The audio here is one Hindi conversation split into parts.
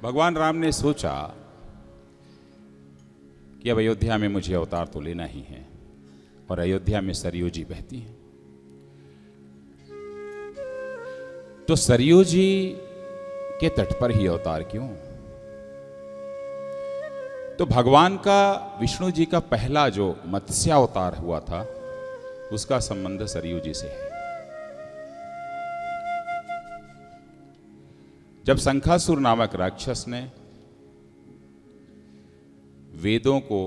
भगवान राम ने सोचा कि अब अयोध्या में मुझे अवतार तो लेना ही है, और अयोध्या में सरयू जी बहती हैं, तो सरयू जी के तट पर ही अवतार क्यों? तो भगवान का विष्णु जी का पहला जो मत्स्यावतार हुआ था उसका संबंध सरयू जी से है। जब शंखासुर नामक राक्षस ने वेदों को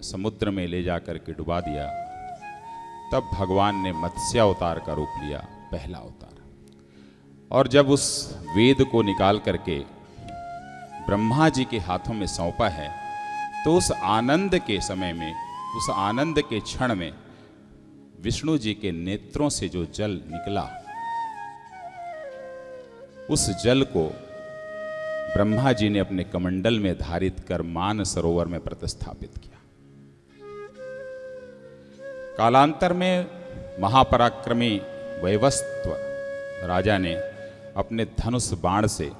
समुद्र में ले जाकर के डुबा दिया, तब भगवान ने मत्स्यावतार का रूप लिया, पहला अवतार। और जब उस वेद को निकाल करके ब्रह्मा जी के हाथों में सौंपा है, तो उस आनंद के समय में, उस आनंद के क्षण में विष्णु जी के नेत्रों से जो जल निकला, उस जल को ब्रह्मा जी ने अपने कमंडल में धारित कर मान सरोवर में प्रतिस्थापित किया। कालांतर में महापराक्रमी वैवस्व राजा ने अपने धनुष बाण से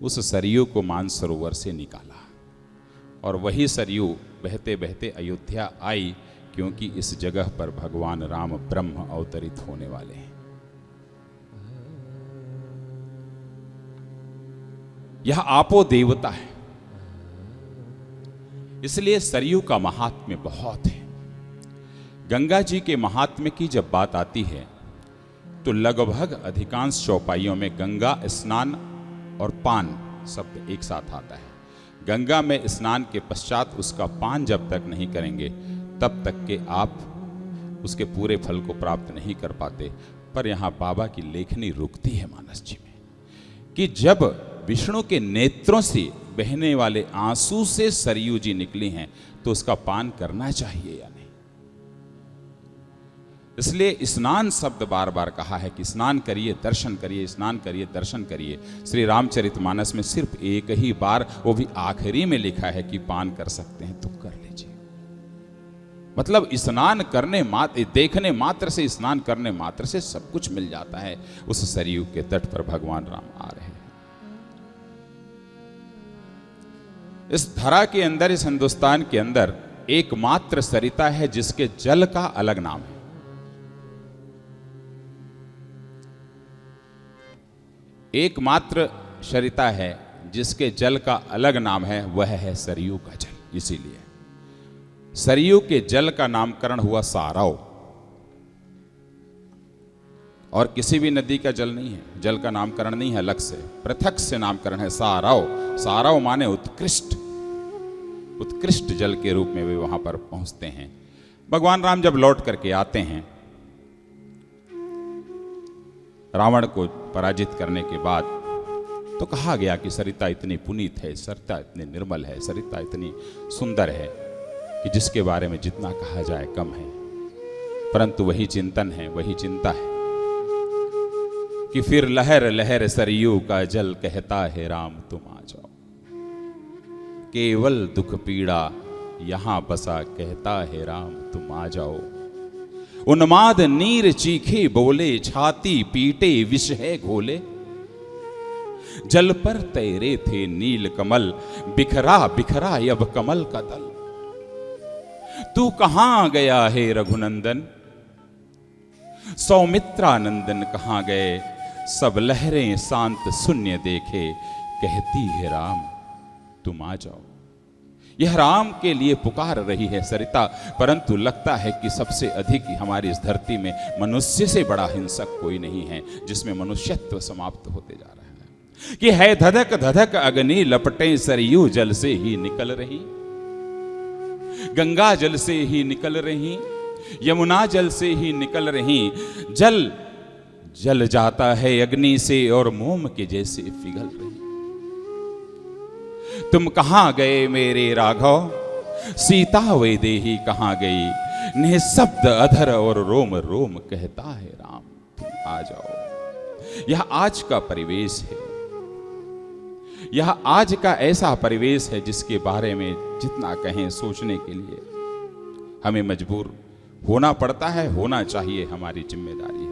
उस सरयू को मान सरोवर से निकाला, और वही सरयू बहते बहते अयोध्या आई, क्योंकि इस जगह पर भगवान राम ब्रह्म अवतरित होने वाले हैं। यह आपो देवता है, इसलिए सरयू का महात्म्य बहुत है। गंगा जी के महात्म्य की जब बात आती है तो लगभग अधिकांश चौपाइयों में गंगा स्नान और पान शब्द एक साथ आता है। गंगा में स्नान के पश्चात उसका पान जब तक नहीं करेंगे तब तक के आप उसके पूरे फल को प्राप्त नहीं कर पाते। पर यहाँ बाबा की लेखनी रुकती है मानस जी में कि जब विष्णु के नेत्रों से बहने वाले आंसू से सरयू जी निकली हैं तो उसका पान करना चाहिए या नहीं। इसलिए स्नान शब्द बार बार कहा है कि स्नान करिए दर्शन करिए, स्नान करिए दर्शन करिए। श्री रामचरितमानस में सिर्फ एक ही बार, वो भी आखिरी में लिखा है कि पान कर सकते हैं तो कर लीजिए। मतलब स्नान करने मात्र, देखने मात्र से, स्नान करने मात्र से सब कुछ मिल जाता है। उस सरयू के तट पर भगवान राम आ रहे हैं। इस धरा के अंदर, इस हिंदुस्तान के अंदर एकमात्र सरिता है जिसके जल का अलग नाम है। एकमात्र सरिता है जिसके जल का अलग नाम है, वह है सरयू का जल। इसीलिए सरयू के जल का नामकरण हुआ सारव, और किसी भी नदी का जल नहीं है, जल का नामकरण नहीं है अलग से, पृथक से नामकरण है सारव। सारव माने उत्कृष्ट, उत्कृष्ट जल के रूप में वे वहां पर पहुंचते हैं। भगवान राम जब लौट करके आते हैं रावण को पराजित करने के बाद, तो कहा गया कि सरिता इतनी पुनीत है, सरिता इतनी निर्मल है, सरिता इतनी सुंदर है कि जिसके बारे में जितना कहा जाए कम है। परंतु वही चिंतन है, वही चिंता है कि फिर लहर लहर सरयू का जल कहता है राम तुम आ जाओ, केवल दुख पीड़ा यहां बसा कहता है राम तुम आ जाओ। उन्माद नीर चीखे बोले, छाती पीटे विष है घोले, जल पर तैरे थे नील कमल, बिखरा बिखरा अब कमल का दल। तू कहां गया है रघुनंदन, सौमित्रानंदन कहां गए, सब लहरें शांत शून्य देखे, कहती है राम तुम आ जाओ। यह राम के लिए पुकार रही है सरिता, परंतु लगता है कि सबसे अधिक हमारी इस धरती में मनुष्य से बड़ा हिंसक कोई नहीं है, जिसमें मनुष्यत्व समाप्त होते जा रहा है। कि है धधक धधक अग्नि लपटे सरयू जल से ही निकल रही, गंगा जल से ही निकल रही, यमुना जल से ही निकल रही। जल जल जाता है अग्नि से और मोम के जैसे पिघल रही। तुम कहां गए मेरे राघव, सीता वैदेही कहां गई, निःशब्द अधर और रोम रोम कहता है राम तुम आ जाओ। यह आज का परिवेश है, यह आज का ऐसा परिवेश है जिसके बारे में जितना कहें सोचने के लिए हमें मजबूर होना पड़ता है, होना चाहिए, हमारी जिम्मेदारी है।